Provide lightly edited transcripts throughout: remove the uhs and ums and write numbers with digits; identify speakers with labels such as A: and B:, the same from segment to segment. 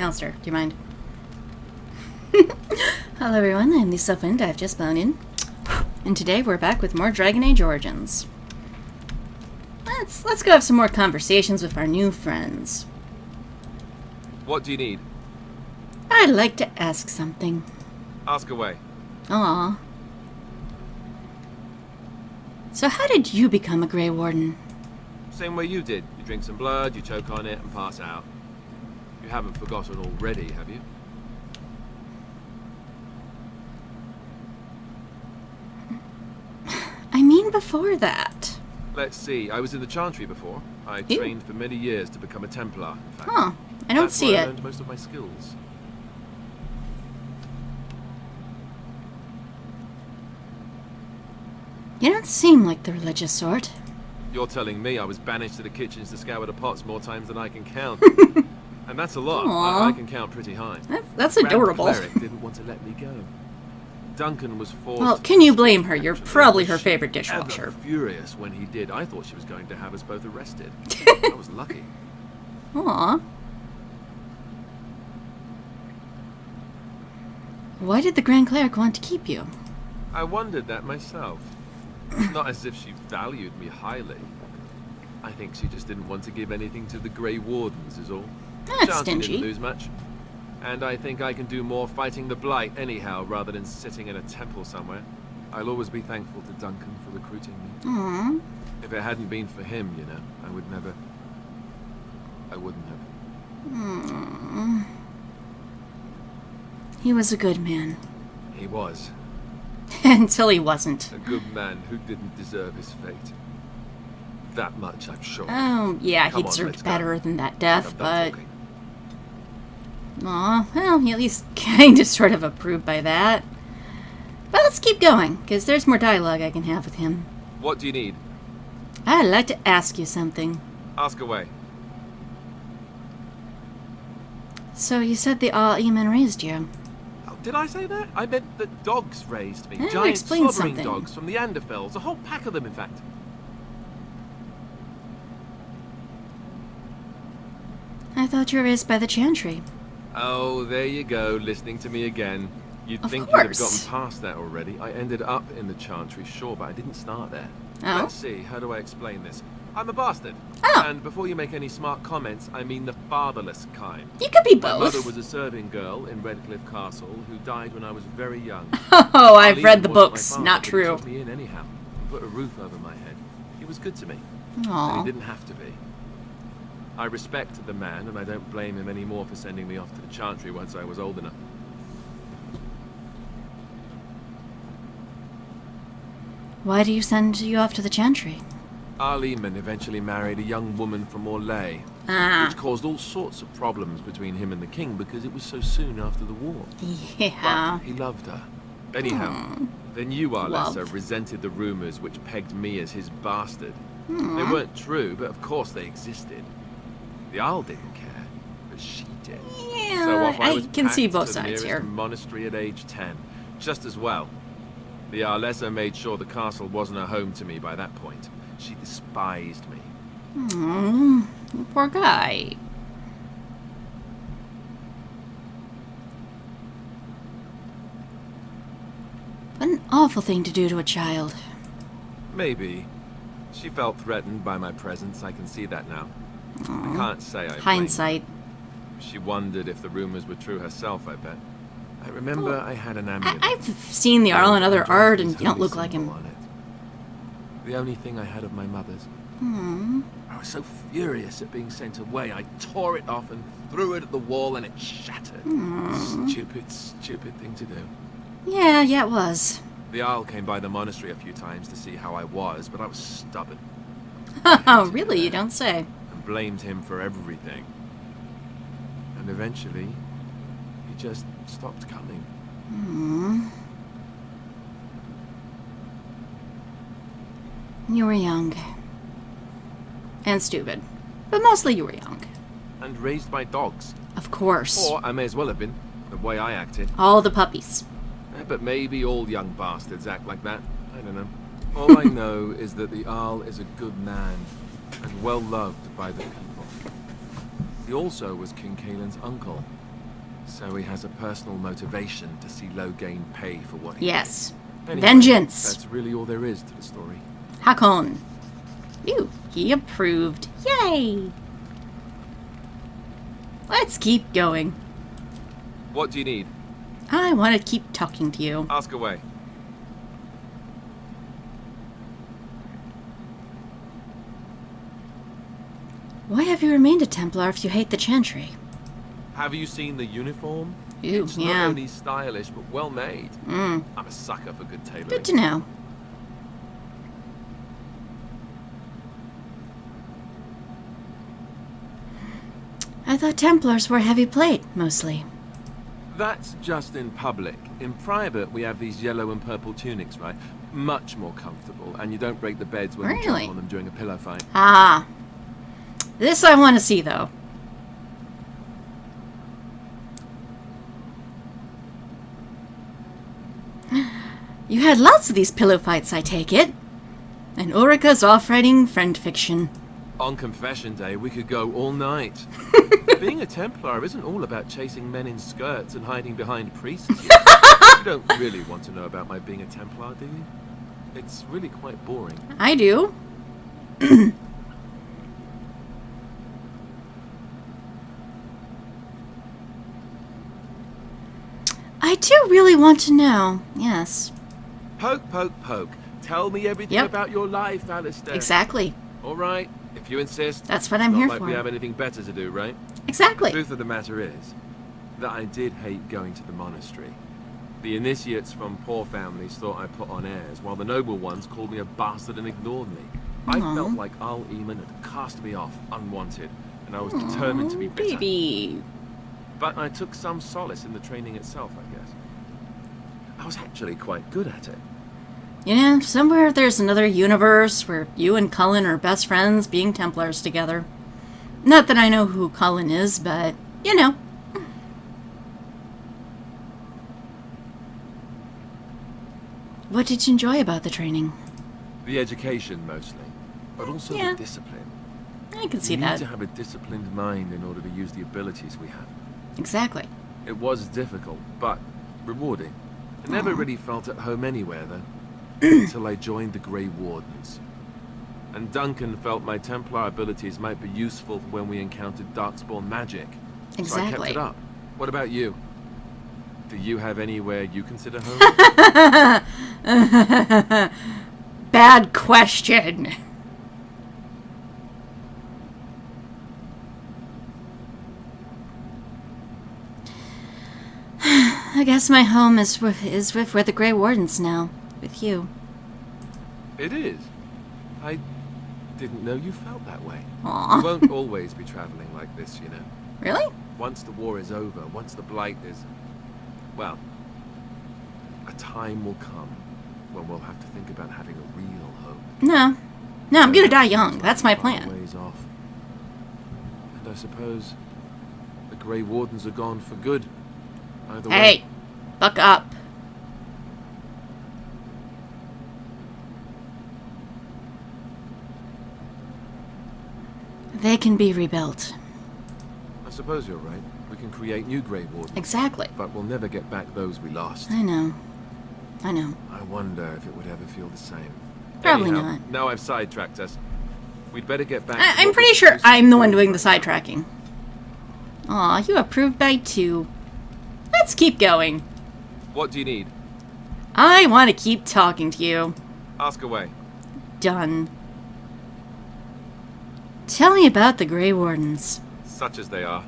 A: Alistair, do you mind? Hello everyone, I'm the Suffind. I've just flown in. And today we're back with more Dragon Age Origins. Let's go have some more conversations with our new friends.
B: What do you need?
A: I'd like to ask something.
B: Ask away.
A: Aww. So how did you become a Grey Warden?
B: Same way you did. You drink some blood, you choke on it, and pass out. You haven't forgotten already, have you?
A: I mean before that.
B: Let's see. I was in the Chantry before. I trained for many years to become a Templar, in fact.
A: Huh. I don't
B: That's
A: see
B: where I
A: it.
B: learned most of my skills.
A: You don't seem like the religious sort.
B: You're telling me I was banished to the kitchens to scour the pots more times than I can count. And that's a lot. I can count pretty high.
A: That's
B: The Grand
A: adorable.
B: Cleric didn't want to let me go. Duncan was forced.
A: Well, can you blame her? You're probably her favorite dishwasher.
B: Ever furious when he did. I thought she was going to have us both arrested. I was lucky.
A: Aw. Why did the Grand Cleric want to keep you?
B: I wondered that myself. Not as if she valued me highly. I think she just didn't want to give anything to the Grey Wardens, is all.
A: That's
B: Chance
A: stingy.
B: didn't lose much. And I think I can do more fighting the Blight anyhow, rather than sitting in a temple somewhere. I'll always be thankful to Duncan for recruiting me.
A: Aww.
B: If it hadn't been for him, you know, I wouldn't have.
A: He was a good man.
B: He was.
A: Until he wasn't.
B: A good man who didn't deserve his fate. That much, I'm sure.
A: Oh, yeah,
B: Come
A: he
B: on,
A: deserved
B: let's go.
A: better than that death,
B: I'm done
A: but...
B: talking.
A: Aw, well, he at least kind of sort of approved by that. But let's keep going, because there's more dialogue I can have with him.
B: What do you need?
A: I'd like to ask you something.
B: Ask away.
A: So you said the All-Eman raised you.
B: Oh, did I say that? I meant that dogs raised me.
A: That
B: Giant
A: explains
B: slobbering
A: something.
B: dogs from the Anderfells. A whole pack of them, in fact.
A: I thought you were raised by the Chantry.
B: Oh, there you go, listening to me again. You'd
A: Of
B: think you'd have
A: course.
B: gotten past that already. I ended up in the Chantry, sure, but I didn't start there.
A: Oh?
B: Let's see, how do I explain this? I'm a bastard.
A: Oh.
B: And before you make any smart comments, I mean the fatherless kind.
A: You could be
B: My mother
A: both.
B: was a serving girl in Redcliffe Castle who died when I was very young.
A: Oh, I've
B: Leland
A: read the
B: wasn't my
A: books.
B: father,
A: Not
B: but he
A: true.
B: took me in anyhow. He put a roof over my head. He was good to me. And
A: Aw.
B: he didn't have to be. I respect the man, and I don't blame him anymore for sending me off to the Chantry once I was old enough.
A: Why do you send you off to the Chantry?
B: Arleman eventually married a young woman from Orlais,
A: Ah.
B: which caused all sorts of problems between him and the king because it was so soon after the war.
A: Yeah.
B: But he loved her. Anyhow, the new Arlessa
A: Love.
B: resented the rumors which pegged me as his bastard. They weren't true, but of course they existed. The Arl didn't care, but she did.
A: Yeah,
B: So off
A: I
B: was
A: can see
B: packed
A: both
B: to the
A: sides
B: nearest
A: here.
B: monastery at age 10, just as well. The Arlessa made sure the castle wasn't a home to me by that point. She despised me.
A: Oh, poor guy. What an awful thing to do to a child.
B: Maybe. She felt threatened by my presence, I can see that now. I can't say I blamed her.
A: Hindsight.
B: She wondered if the rumors were true herself, I bet. I remember I had an amulet.
A: I've seen the Arl in other
B: Andrew's
A: art, and you
B: holy
A: don't look like
B: symbol
A: him.
B: on it. The only thing I had of my mother's.
A: Hmm.
B: I was so furious at being sent away, I tore it off and threw it at the wall and it shattered. Stupid, stupid thing to do.
A: Yeah, it was.
B: The Arl came by the monastery a few times to see how I was, but I was stubborn.
A: Oh, really? You don't say.
B: And blamed him for everything. And eventually, he just stopped coming.
A: You were young. And stupid. But mostly you were young.
B: And raised my dogs.
A: Of course.
B: Or I may as well have been, the way I acted.
A: All the puppies.
B: But maybe all young bastards act like that. I don't know. All I know is that the Arl is a good man, and well loved by the people. He also was King Caelan's uncle, So he has a personal motivation to see Loghain pay for what he
A: Yes.
B: did. Anyway,
A: Vengeance.
B: That's really all there is to the story.
A: Hakon. Ew, he approved. Yay! Let's keep going.
B: What do you need?
A: I want to keep talking to you.
B: Ask away.
A: Why have you remained a Templar if you hate the Chantry?
B: Have you seen the uniform?
A: Ew,
B: It's
A: yeah.
B: not only stylish, but well made.
A: Mm,
B: I'm a sucker for good tailoring.
A: good to know. I thought Templars were heavy plate, mostly.
B: That's just in public. In private, we have these yellow and purple tunics, right? Much more comfortable, and you don't break the beds when you
A: Really?
B: jump on them during a pillow fight.
A: Ah. This I want to see, though. You had lots of these pillow fights, I take it. And Ulrika's off writing friend fiction.
B: On confession day, we could go all night. Being a Templar isn't all about chasing men in skirts and hiding behind priests. You don't really want to know about my being a Templar, do you? It's really quite boring.
A: I do. I do really want to know, yes.
B: Poke, poke, poke. Tell me everything
A: Yep.
B: about your life, Alistair.
A: Exactly.
B: All right, if you insist.
A: That's what I'm
B: Not
A: here
B: like
A: for.
B: we have anything better to do, right?
A: Exactly.
B: The truth of the matter is that I did hate going to the monastery. The initiates from poor families thought I put on airs, while the noble ones called me a bastard and ignored me. I
A: Aw.
B: felt like Al Eamon had cast me off unwanted, and I was determined to be bitter.
A: Baby.
B: But I took some solace in the training itself, I guess. I was actually quite good at it.
A: You know, somewhere there's another universe where you and Cullen are best friends being Templars together. Not that I know who Cullen is, but, you know. What did you enjoy about the training?
B: The education, mostly. But also
A: Yeah.
B: the discipline.
A: I can see
B: You need
A: that.
B: to have a disciplined mind in order to use the abilities we have.
A: Exactly.
B: It was difficult, but rewarding. I never really felt at home anywhere, though, until I joined the Grey Wardens. And Duncan felt my Templar abilities might be useful when we encountered Darkspawn magic. So I
A: Exactly.
B: kept it up. What about you? Do you have anywhere you consider home?
A: Bad question. I guess my home is with where the Grey Wardens now. With you.
B: It is. I didn't know you felt that way. We
A: Aw.
B: won't always be traveling like this, you know.
A: Really?
B: Once the war is over, once the Blight is... Well, a time will come when we'll have to think about having a real home.
A: No. No, I'm gonna die young. That's my plan.
B: Ways off. And I suppose the Grey Wardens are gone for good. Either way.
A: Hey, buck up. They can be rebuilt.
B: I suppose you're right. We can create new Grey Wardens.
A: Exactly.
B: But we'll never get back those we lost.
A: I know. I know.
B: I wonder if it would ever feel the same.
A: Probably
B: Anyhow,
A: not.
B: Now I've sidetracked us. We'd better get back to
A: I'm
B: what
A: pretty
B: we're
A: sure
B: supposed to
A: I'm the one
B: do
A: doing the
B: right now.
A: sidetracking. Aw, you approved by 2. Let's keep going.
B: What do you need?
A: I want to keep talking to you.
B: Ask away.
A: Done. Tell me about the Grey Wardens.
B: Such as they are.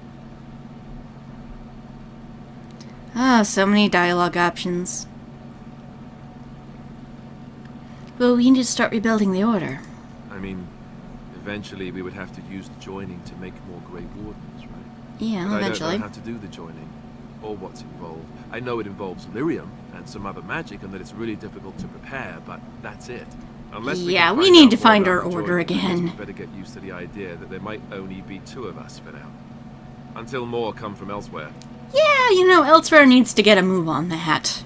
A: Ah, so many dialogue options. Well, we need to start rebuilding the Order.
B: I mean, eventually we would have to use the joining to make more Grey Wardens, right?
A: Yeah,
B: But
A: eventually.
B: I don't know how to do the joining, or what's involved. I know it involves lyrium and some other magic, and that it's really difficult to prepare, but that's it. Unless
A: Yeah,
B: can
A: we
B: find
A: need
B: out
A: to
B: more
A: find
B: about
A: our
B: the
A: order
B: joining, I guess
A: again.
B: we better get used to the idea that there might only be 2 of us for now. Until more come from elsewhere.
A: Yeah, you know, Elsewhere needs to get a move on that.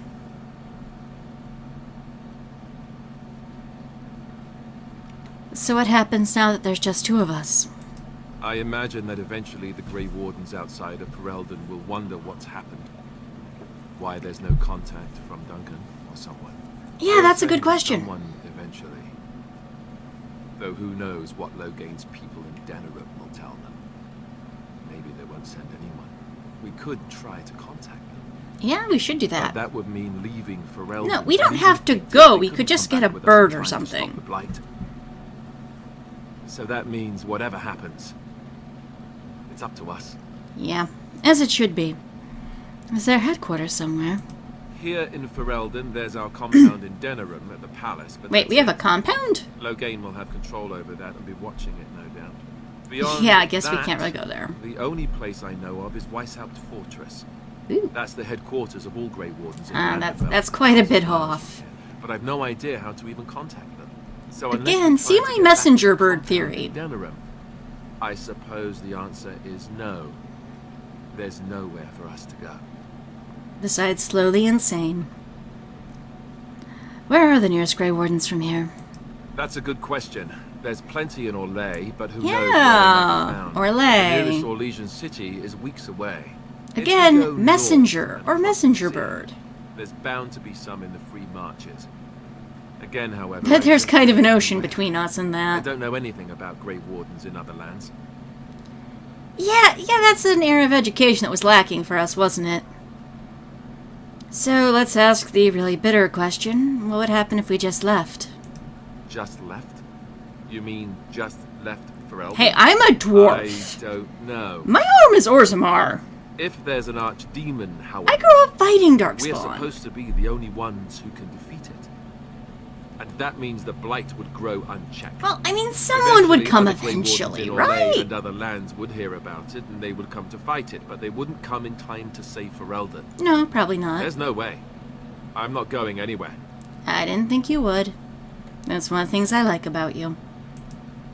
A: So what happens now that there's just 2 of us?
B: I imagine that eventually the Grey Wardens outside of Ferelden will wonder what's happened. Why there's no contact from Duncan or someone.
A: Yeah, that's a good question.
B: Someone eventually. Though who knows what Logain's people in Denerim will tell them. Maybe they won't send anyone. We could try to contact them.
A: Yeah, we should do
B: But
A: that.
B: that would mean leaving Ferelden.
A: No, we don't
B: And
A: have to
B: even if
A: go.
B: they
A: We
B: couldn't
A: could just
B: come
A: get a
B: back with us
A: bird
B: in
A: or
B: time to stop
A: something.
B: the Blight. So that means whatever happens, it's up to us.
A: Yeah, as it should be. Is there headquarters somewhere?
B: Here in Ferelden, there's our compound in Denerim at the palace. But
A: Wait,
B: that's
A: we have a
B: it.
A: compound?
B: Logain will have control over that and be watching it, no doubt. Beyond
A: Yeah, I guess we
B: that,
A: can't really go there.
B: The only place I know of is Weishaupt Fortress.
A: Ooh.
B: That's the headquarters of all Grey Wardens in
A: That's quite a bit off.
B: But I've no idea how to even contact them. So unless
A: Again,
B: we
A: see
B: try to
A: my
B: get back
A: messenger
B: to the
A: bird
B: compound
A: theory.
B: in Denerim, I suppose the answer is no. There's nowhere for us to go.
A: Besides slowly insane. Where are the nearest Grey Wardens from here?
B: That's a good question. There's plenty in Orlais, but who knows where they might
A: Yeah,
B: be found.
A: Orlais.
B: The nearest Orlesian city is weeks away. If we go
A: Again,
B: north
A: messenger
B: and
A: or
B: across the
A: messenger
B: sea,
A: bird.
B: There's bound to be some in the free marches. Again, however,
A: But there's
B: I
A: kind of an
B: don't
A: ocean
B: know.
A: between us and
B: I
A: that.
B: don't know anything about Grey Wardens in other lands.
A: Yeah, that's an area of education that was lacking for us, wasn't it? So let's ask the really bitter question. What would happen if we just left?
B: Just left? You mean just left Ferelden?
A: Hey, I'm a dwarf.
B: I don't know.
A: My arm is Orzammar.
B: If there's an archdemon, however,
A: I grew up fighting
B: we're
A: Darkspawn.
B: supposed to be the only ones who can defeat it. And that means the Blight would grow unchecked.
A: Well, I mean, someone would
B: Eventually,
A: come
B: other Grey Wardens
A: eventually,
B: in Orlais
A: right?
B: and other lands would hear about it, and they would come to fight it, but they wouldn't come in time to save Ferelden.
A: No, probably not.
B: There's no way. I'm not going anywhere.
A: I didn't think you would. That's one of the things I like about you.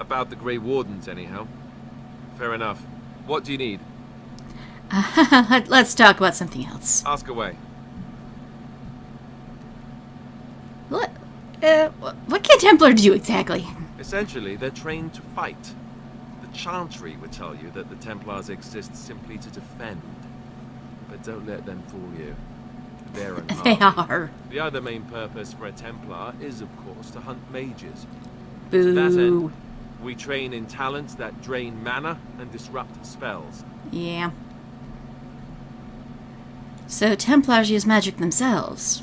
B: About the Grey Wardens, anyhow. Fair enough. What do you need?
A: Let's talk about something else.
B: Ask away.
A: What can Templar do exactly?
B: Essentially, they're trained to fight. The Chantry would tell you that the Templars exist simply to defend. But don't let them fool you. They're an
A: They
B: army.
A: are.
B: The other main purpose for a Templar is, of course, to hunt mages.
A: Boo.
B: To that end, we train in talents that drain mana and disrupt spells.
A: Yeah. So Templars use magic themselves.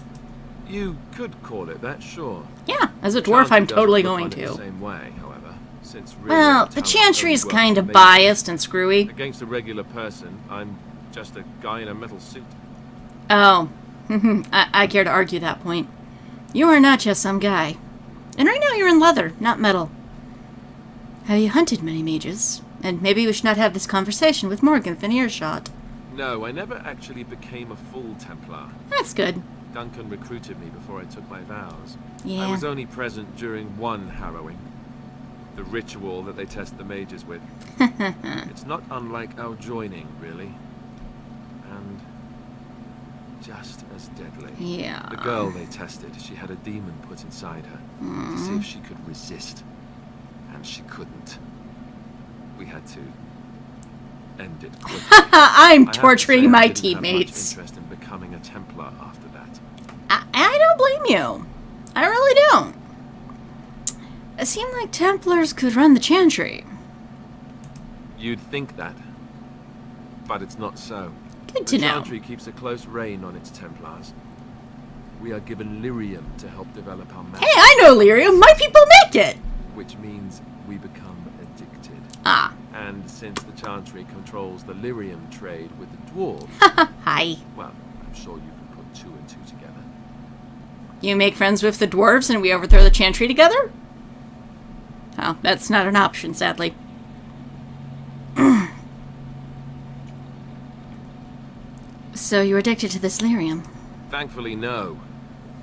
B: You could call it that, sure.
A: Yeah, as a
B: The
A: dwarf,
B: Chantry
A: I'm
B: doesn't
A: totally
B: look
A: going
B: on it
A: to.
B: the same way, however, since really
A: Well, the
B: talents
A: Chantry
B: only
A: is
B: work
A: kind
B: for
A: of
B: mages.
A: biased and screwy.
B: Against a regular person, I'm just a guy in a metal suit.
A: Oh, I care to argue that point. You are not just some guy. And right now you're in leather, not metal. Have you hunted many mages? And maybe we should not have this conversation with Morgan within earshot.
B: No, I never actually became a full Templar.
A: That's good.
B: Duncan recruited me before I took my vows.
A: Yeah.
B: I was only present during one harrowing. The ritual that they test the mages with. It's not unlike our joining, really. And just as deadly.
A: Yeah.
B: The girl they tested, she had a demon put inside her to see if she could resist. And she couldn't. We had to end it quickly.
A: I'm
B: I have to
A: torturing
B: say,
A: my
B: I didn't have much
A: teammates.
B: interest in becoming a Templar after that.
A: I don't blame you. I really don't. It seemed like Templars could run the Chantry.
B: You'd think that, but it's not so.
A: Good to
B: The
A: know.
B: Chantry keeps a close rein on its Templars. We are given lyrium to help develop our magic,
A: Hey, I know Lyrium. My people make it.
B: which means we become addicted.
A: Ah,
B: And since the Chantry controls the lyrium trade with the dwarves,
A: hi.
B: well, I'm sure you can put two and two together.
A: You make friends with the dwarves and we overthrow the Chantry together? Oh, that's not an option, sadly. So you're addicted to this lyrium?
B: Thankfully, no.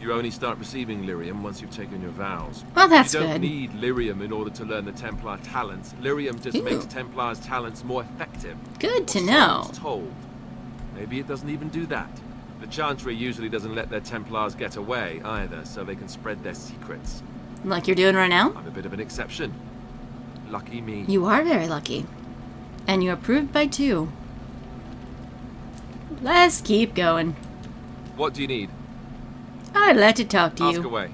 B: You only start receiving lyrium once you've taken your vows.
A: Well, that's
B: You don't
A: good.
B: need lyrium in order to learn the Templar talents. Lyrium just
A: Ooh.
B: makes Templars' talents more effective.
A: Good to
B: Or so
A: know.
B: it's told. Maybe it doesn't even do that. The Chantry usually doesn't let their Templars get away either, so they can spread their secrets.
A: Like you're doing right now?
B: I'm a bit of an exception. Lucky me.
A: You are very lucky. And you approved by 2. Let's keep going.
B: What do you need?
A: I'd like to talk to
B: Ask
A: you.
B: away.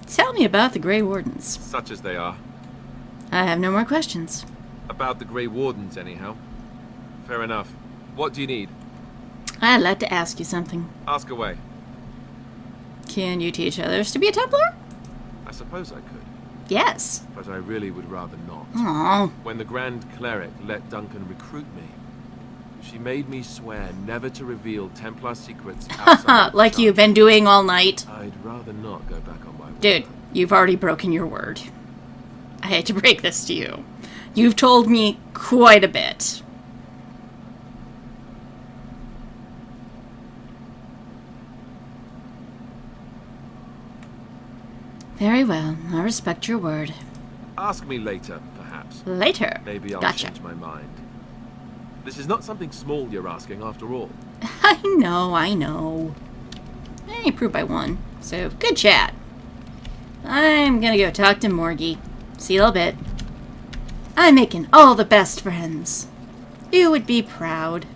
A: Tell me about the Grey Wardens.
B: Such as they are.
A: I have no more questions.
B: About the Grey Wardens, anyhow. Fair enough. What do you need?
A: I'd like to ask you something.
B: Ask away.
A: Can you teach others to be a Templar?
B: I suppose I could,
A: Yes.
B: but I really would rather not.
A: Oh.
B: When the Grand Cleric let Duncan recruit me, she made me swear never to reveal Templar secrets outside of
A: Like
B: the
A: you've
B: charge.
A: been doing all night.
B: I'd rather not go back on my word.
A: Dude, you've already broken your word. I hate to break this to you. You've told me quite a bit. Very well. I respect your word.
B: Ask me later, perhaps.
A: Later.
B: Maybe I'll
A: Gotcha.
B: change my mind. This is not something small you're asking, after all.
A: I know. I improved by 1. So, good chat. I'm gonna go talk to Morgie. See you in a little bit. I'm making all the best friends. You would be proud.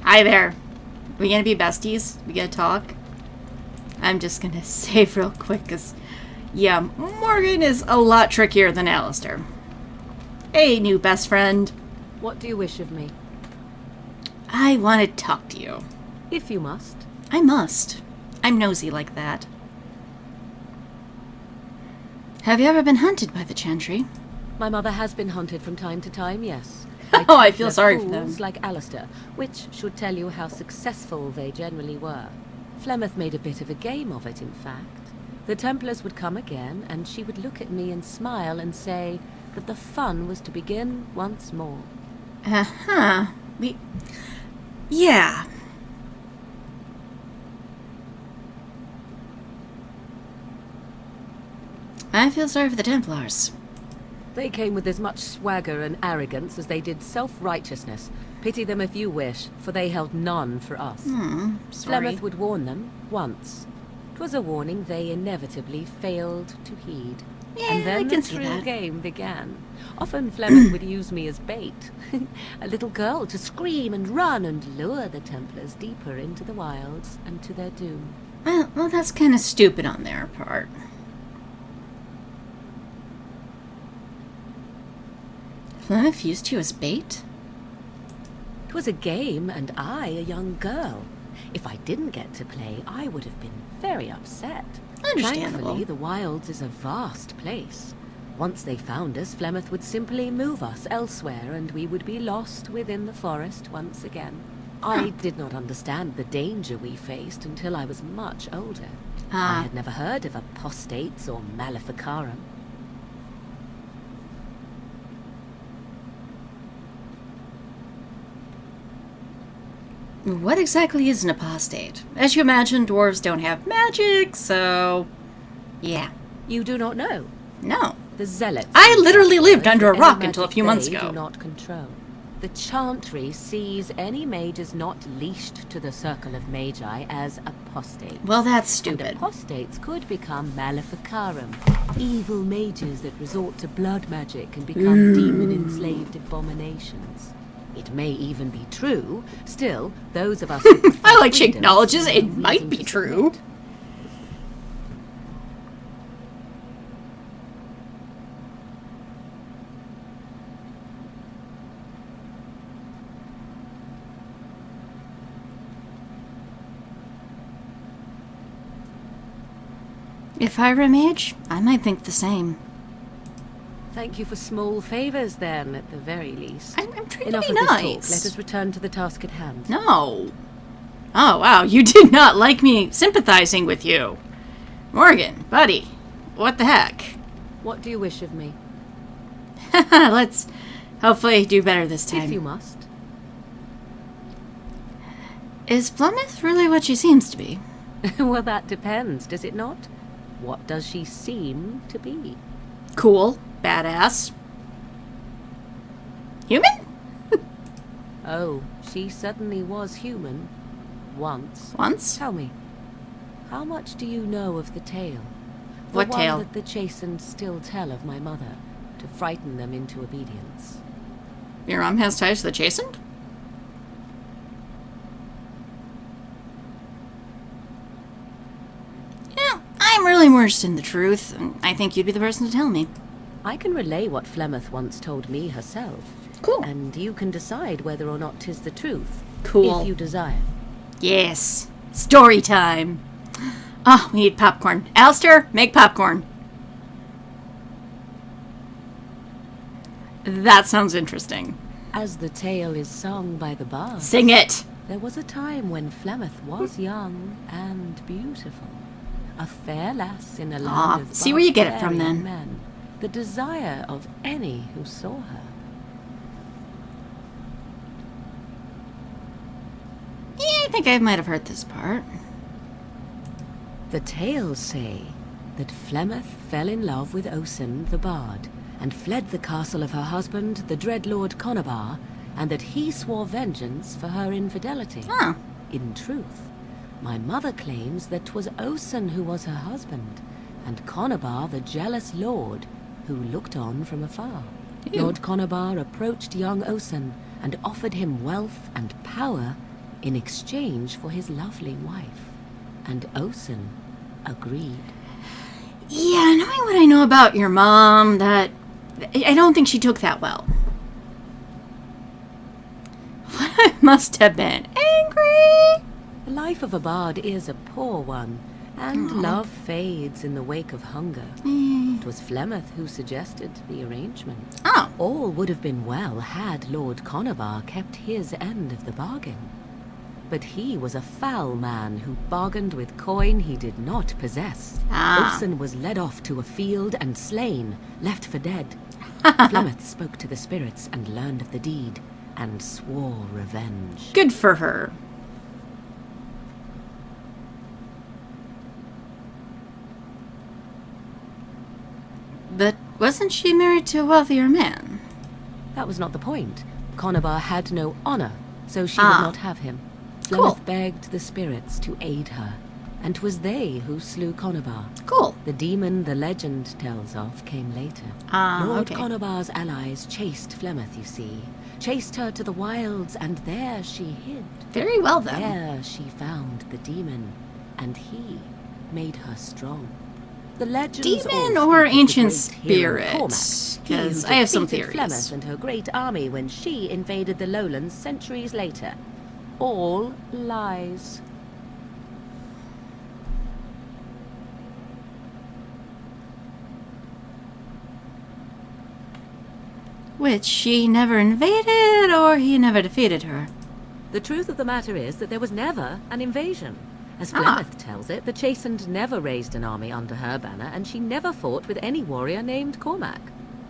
A: Hi there. We gonna be besties? We gonna talk? I'm just gonna save real quick, because, yeah, Morgan is a lot trickier than Alistair. Hey, new best friend.
C: What do you wish of me?
A: I want to talk to you.
C: If you must.
A: I must. I'm nosy like that. Have you ever been hunted by the Chantry?
C: My mother has been hunted from time to time, yes.
A: Oh, I feel
C: Templar
A: sorry for them.
C: fools like Alistair, which should tell you how successful they generally were. Flemeth made a bit of a game of it, in fact. The Templars would come again, and she would look at me and smile and say that the fun was to begin once more.
A: Uh-huh. Yeah. I feel sorry for the Templars.
C: They came with as much swagger and arrogance as they did self-righteousness. Pity them if you wish, for they held none for us.
A: Sorry.
C: Flemeth would warn them, once. 'Twas a warning they inevitably failed to heed.
A: Yeah,
C: And then
A: I can
C: the
A: see
C: thrill
A: that.
C: game began. Often Flemeth would use me as bait. A little girl to scream and run and lure the Templars deeper into the wilds and to their doom.
A: Well, that's kind of stupid on their part. Flemeth used you as bait?
C: 'Twas a game, and I a young girl. If I didn't get to play, I would have been very upset.
A: Understandable.
C: Thankfully, the wilds is a vast place. Once they found us, Flemeth would simply move us elsewhere, and we would be lost within the forest once again. I did not understand the danger we faced until I was much older. I had never heard of apostates or maleficarum.
A: What exactly is an apostate? As you imagine, dwarves don't have magic, so... yeah.
C: You do not know.
A: No.
C: The zealots.
A: I literally lived
C: for
A: under a
C: any
A: rock
C: magic
A: until a few months
C: they
A: ago.
C: Do not control. The Chantry sees any mages not leashed to the circle of magi as apostates.
A: Well, that's
C: And
A: stupid.
C: apostates could become maleficarum, evil mages that resort to blood magic and become demon-enslaved abominations. It may even be true. Still, those of us who prefer
A: I like she
C: freedom
A: acknowledges
C: see
A: it
C: no
A: might
C: reason
A: be
C: to
A: true.
C: submit.
A: If I were a mage, I might think the same.
C: Thank you for small favors, then, at the very least.
A: I'm trying
C: Enough
A: to be
C: of this talk.
A: nice.
C: Let us return to the task at hand.
A: No. Oh, wow, you did not like me sympathizing with you. Morgan, buddy, what the heck?
C: What do you wish of me?
A: Let's hopefully do better this time.
C: If you must.
A: Is Plymouth really what she seems to be?
C: Well, that depends, does it not? What does she seem to be?
A: Cool, badass. Human?
C: Oh, she certainly was human. Once.
A: Once?
C: Tell me, how much do you know of the tale?
A: What
C: the
A: tale?
C: one that the chastened still tell of my mother, to frighten them into obedience.
A: Your mom has ties to the chastened? Yeah, I'm really more interested in the truth, and I think you'd be the person to tell me.
C: I can relay what Flemeth once told me herself.
A: Cool.
C: And you can decide whether or not 'tis the truth.
A: Cool.
C: If you desire.
A: Yes. Story time. Oh, we need popcorn. Alistair, make popcorn. That sounds interesting.
C: As the tale is sung by the bard,
A: Sing it.
C: there was a time when Flemeth was young and beautiful. A fair lass in a land of
A: see where you get it from,
C: barbarian
A: then.
C: men, the desire of any who saw her.
A: Yeah, I think I might have heard this part.
C: The tales say that Flemeth fell in love with Osen the bard, and fled the castle of her husband, the dread Lord Conabar, and that he swore vengeance for her infidelity.
A: Huh.
C: In truth, my mother claims that 'twas Osen who was her husband, and Conabar the jealous lord who looked on from afar.
A: Ew.
C: Lord Conabar approached young Osen and offered him wealth and power in exchange for his lovely wife, and Osen agreed.
A: Yeah, knowing what I know about your mom, that I don't think she took that well. I must have been angry.
C: The life of a bard is a poor one, and love fades in the wake of hunger. It was Flemeth who suggested the arrangement.
A: Oh,
C: All would have been well had Lord Conabar kept his end of the bargain. But he was a foul man who bargained with coin he did not possess. Osen was led off to a field and slain, left for dead. Flemeth spoke to the spirits and learned of the deed, and swore revenge.
A: good for her. But wasn't she married to a wealthier man?
C: That was not the point. Conabar had no honor, so she would not have him.
A: Cool.
C: Flemeth begged the spirits to aid her, and 'twas they who slew Conabar.
A: Cool.
C: The demon the legend tells of came later. Lord
A: Okay.
C: Conabar's allies chased Flemeth, you see. Chased her to the wilds, and there she hid.
A: Very well then.
C: There she found the demon, and he made her strong. The legends
A: Demon
C: all
A: or
C: speak of the
A: ancient
C: great hero
A: spirits?
C: Cormac, he who
A: 'Cause I have some
C: defeated
A: theories.
C: Flemeth and her great army when she invaded the lowlands centuries later. All lies.
A: Which she never invaded, or he never defeated her?
C: The truth of the matter is that there was never an invasion. As Flemeth tells it, the Chastened never raised an army under her banner, and she never fought with any warrior named Cormac.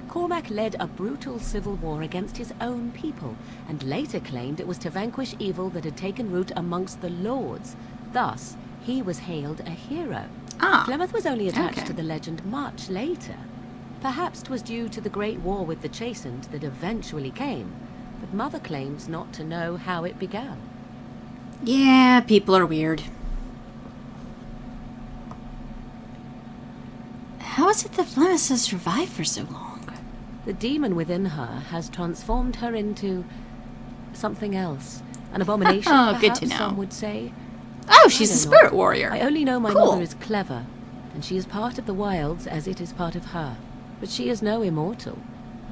C: Cormac led a brutal civil war against his own people, and later claimed it was to vanquish evil that had taken root amongst the lords. Thus, he was hailed a hero. Flemeth was only attached to the legend much later. Perhaps 'twas due to the great war with the Chastened that eventually came, but Mother claims not to know how it began.
A: Yeah, people are weird. How is it that Flemeth has survived for so long?
C: The demon within her has transformed her into something else. An abomination,
A: Oh,
C: perhaps
A: good to know.
C: some would say.
A: Oh, she's a
C: I know not.
A: spirit warrior.
C: I only know my
A: Cool.
C: mother is clever, and she is part of the wilds as it is part of her. But she is no immortal.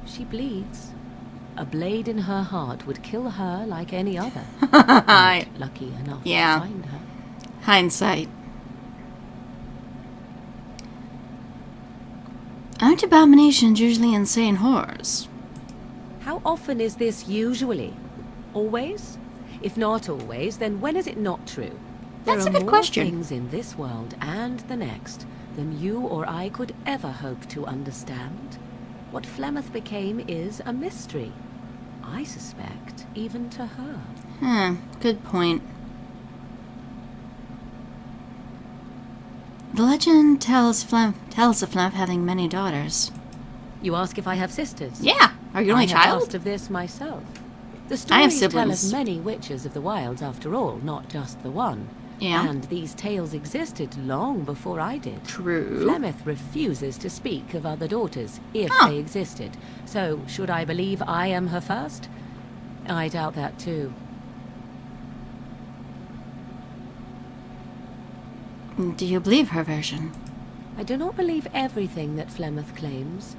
C: She bleeds. A blade in her heart would kill her like any other.
A: I-
C: Not lucky enough
A: Yeah.
C: to find her.
A: Hindsight. Aren't abominations usually insane horrors?
C: How often is this usually? Always? If not always, then when is it not true?
A: That's
C: there
A: a
C: are
A: good
C: more
A: question.
C: things in this world and the next than you or I could ever hope to understand. What Flemeth became is a mystery. I suspect, even to her.
A: Good point. The legend tells of Flemeth having many daughters.
C: You ask if I have sisters?
A: Yeah, are you only
C: I have
A: child?
C: asked of this myself. The
A: I have
C: stories tell of
A: siblings.
C: many witches of the wilds, after all, not just the one.
A: Yeah.
C: And these tales existed long before I did.
A: True.
C: Flemeth refuses to speak of other daughters, if
A: Huh.
C: they existed. So, should I believe I am her first? I doubt that too.
A: Do you believe her version?
C: I do not believe everything that Flemeth claims.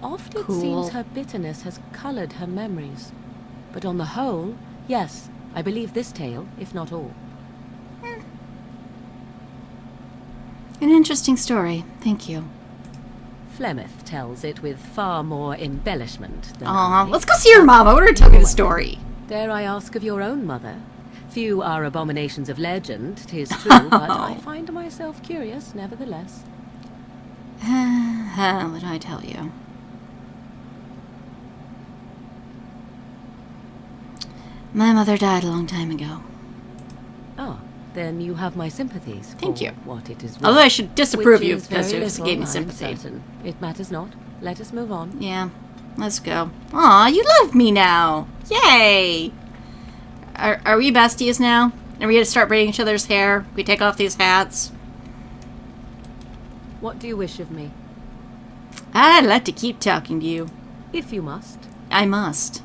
C: Oft it
A: Cool.
C: seems her bitterness has coloured her memories. But on the whole, yes, I believe this tale, if not all.
A: An interesting story. Thank you.
C: Flemeth tells it with far more embellishment than
A: Aw,
C: I.
A: let's go see your mama. Let her tell me the story.
C: Dare I ask of your own mother? Few are abominations of legend, 'tis true, but I find myself curious, nevertheless.
A: What did I tell you? My mother died a long time ago.
C: Ah, then you have my sympathies.
A: Thank
C: for
A: you.
C: What it is worth.
A: Although I should disapprove
C: Which
A: you
C: is
A: because
C: very
A: you
C: little,
A: gave me
C: I'm
A: sympathy.
C: certain. It matters not. Let us move on.
A: Yeah, let's go. Aw, you love me now. Yay! Are we besties now? Are we gonna start braiding each other's hair? We take off these hats?
C: What do you wish of me?
A: I'd like to keep talking to you.
C: If you must.
A: I must.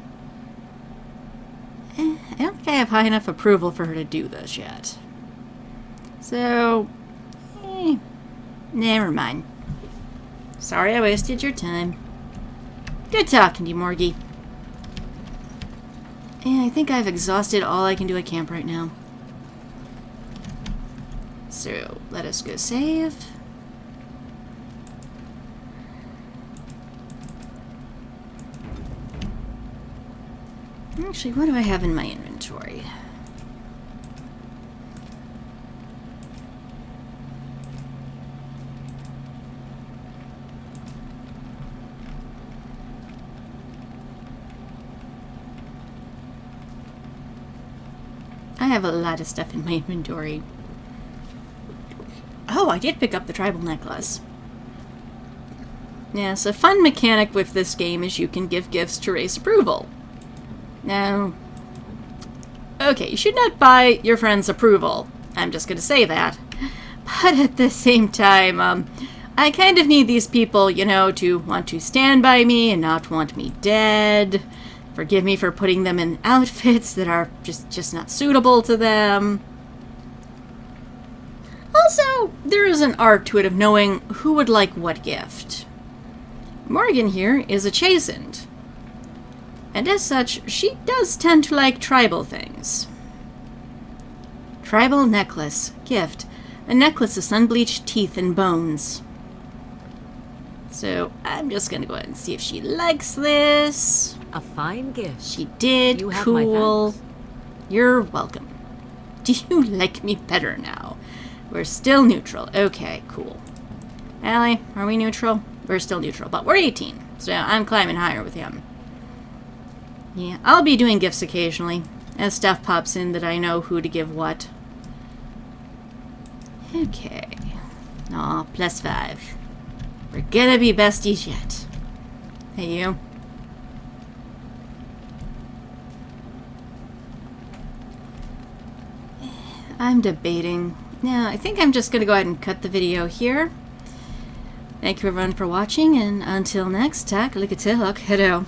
A: I don't think I have high enough approval for her to do this yet. So, never mind. Sorry I wasted your time. Good talking to you, Morgie. And I think I've exhausted all I can do at camp right now. So, let us go save. Actually, what do I have in my inventory? I have a lot of stuff in my inventory. Oh, I did pick up the tribal necklace. Yes, a fun mechanic with this game is you can give gifts to raise approval. Now, okay, you should not buy your friend's approval. I'm just gonna say that. But at the same time, I kind of need these people, you know, to want to stand by me and not want me dead. Forgive me for putting them in outfits that are just not suitable to them. Also, there is an art to it of knowing who would like what gift. Morrigan here is a chastened. And as such, she does tend to like tribal things. Tribal necklace. Gift. A necklace of sun-bleached teeth and bones. So, I'm just gonna go ahead and see if she likes this.
C: A fine gift.
A: She did.
C: You have my
A: Cool.
C: thanks.
A: You're welcome. Do you like me better now? We're still neutral. Okay, cool. Allie, are we neutral? We're still neutral, but we're 18, so I'm climbing higher with him. Yeah, I'll be doing gifts occasionally, as stuff pops in that I know who to give what. Okay. Aw, +5. We're gonna be besties yet. Hey, you. I'm debating. Now, I think I'm just gonna go ahead and cut the video here. Thank you everyone for watching, and until next time, hello.